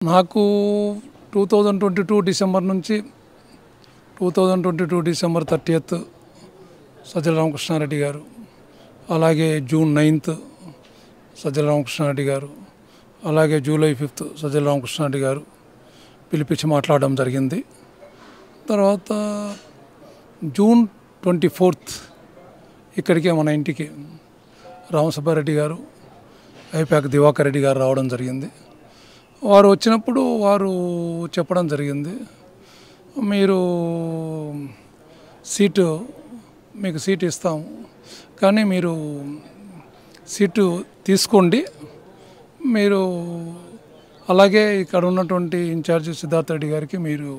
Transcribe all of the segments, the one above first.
నాకు 2022 డిసెంబర్ నుంచి 2022 December 30th Sajjala Ramakrishna Reddy గారు, అలాగే జూన్ 9th సజ్జల రామకృష్ణారెడ్డి గారు, అలాగే జూలై 5th సజ్జల రామకృష్ణారెడ్డి గారు పిలిపించి మాట్లాడడం జరిగింది. తర్వాత జూన్ 24th ఇక్కడికే మన ఇంటికి రామసుబ్బారెడ్డి గారు, ఐపాక్ దివాకర్ రెడ్డి గారు రావడం జరిగింది. వారు వచ్చినప్పుడు వారు చెప్పడం జరిగింది, మీరు మీకు సీటు ఇస్తాము, కానీ మీరు సీటు తీసుకోండి, మీరు అలాగే ఇక్కడ ఉన్నటువంటి ఇన్ఛార్జి సిద్ధార్థ రెడ్డి గారికి మీరు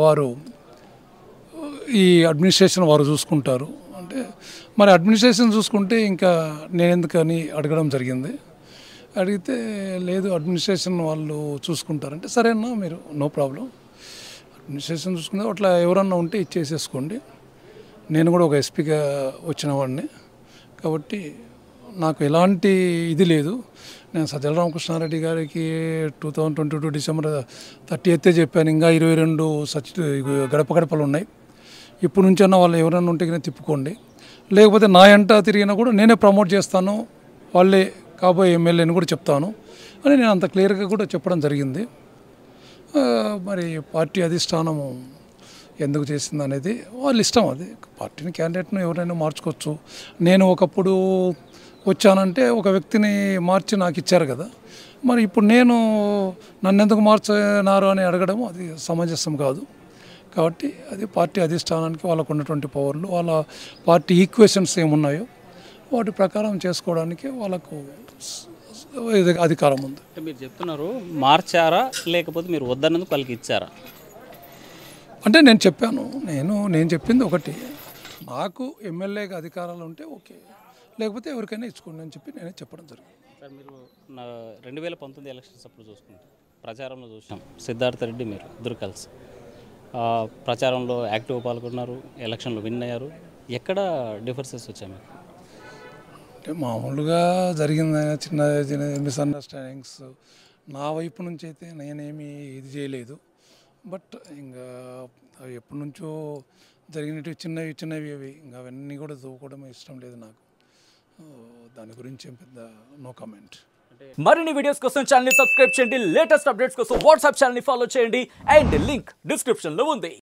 వారు ఈ అడ్మినిస్ట్రేషన్ వారు చూసుకుంటారు అంటే, మరి అడ్మినిస్ట్రేషన్ చూసుకుంటే ఇంకా నేను ఎందుకని అడగడం జరిగింది. అడిగితే లేదు అడ్మినిస్ట్రేషన్ వాళ్ళు చూసుకుంటారంటే, సరేనా మీరు నో ప్రాబ్లం, అడ్మినిస్ట్రేషన్ చూసుకుంటే అట్లా ఎవరన్నా ఉంటే ఇచ్చేసేసుకోండి, నేను కూడా ఒక ఎస్పీగా వచ్చిన వాడిని కాబట్టి నాకు ఎలాంటి ఇది లేదు. నేను సజ్జల రామకృష్ణారెడ్డి గారికి 2022 డిసెంబర్ 30th చెప్పాను, ఇంకా 22 గడప గడపలు ఉన్నాయి, ఇప్పుడు నుంచన్నా వాళ్ళు ఎవరైనా ఉంటే కానీ తిప్పుకోండి, లేకపోతే నా ఎంట తిరిగినా కూడా నేనే ప్రమోట్ చేస్తాను, వాళ్ళే కాబోయే ఎమ్మెల్యేని కూడా చెప్తాను అని నేను అంత క్లియర్గా కూడా చెప్పడం జరిగింది. మరి పార్టీ అధిష్టానము ఎందుకు చేసింది అనేది వాళ్ళ ఇష్టం, అది పార్టీని క్యాండిడేట్ను ఎవరైనా మార్చుకోవచ్చు. నేను ఒకప్పుడు వచ్చానంటే ఒక వ్యక్తిని మార్చి నాకు ఇచ్చారు కదా, మరి ఇప్పుడు నన్ను ఎందుకు మార్చినారు అని అడగడం అది సమంజసం కాదు. కాబట్టి అది పార్టీ అధిష్టానానికి వాళ్ళకు ఉన్నటువంటి పవర్లు, వాళ్ళ పార్టీ ఈక్వేషన్స్ ఏమున్నాయో వాటి ప్రకారం చేసుకోవడానికి వాళ్ళకు అధికారం ఉంది. మీరు చెప్తున్నారు మార్చారా లేకపోతే మీరు వద్దన్నందుకు వాళ్ళకి ఇచ్చారా? అంటే నేను చెప్పాను, నేను చెప్పింది ఒకటి, నాకు ఎమ్మెల్యేగా అధికారాలు ఉంటే ఓకే, లేకపోతే ఎవరికైనా ఇచ్చుకోండి అని చెప్పి నేనే చెప్పడం జరిగింది. సార్, మీరు 2019 ఎలక్షన్స్ అప్పుడు చూసుకుంటే ప్రచారంలో చూసాం, సిద్ధార్థ రెడ్డి మీరు ఇద్దరు కలిసి ప్రచారంలో యాక్టివ్ పాల్గొన్నారు, ఎలక్షన్లో విన్ అయ్యారు. ఎక్కడ డిఫరెన్సెస్ వచ్చాయి మీకు? అంటే మామూలుగా జరిగిన చిన్న మిస్అండర్స్టాండింగ్స్ నా వైపు నుంచి అయితే నేనేమి ఇది చేయలేదు. బట్ ఇంకా అవి ఎప్పటి నుంచో జరిగినవి చిన్నవి అవి ఇంకా అవన్నీ కూడా తోకోవడం ఇష్టం లేదు నాకు, దాని గురించి ఏం పెద్ద నో కామెంట్. మరిన్ని వీడియోస్ కోసం ఛానల్ ని సబ్స్క్రైబ్ చేయండి, లేటెస్ట్ అప్డేట్స్ కోసం వాట్సాప్ ఛానల్ ని ఫాలో చేయండి, అండ్ లింక్ డిస్క్రిప్షన్ లో ఉంది.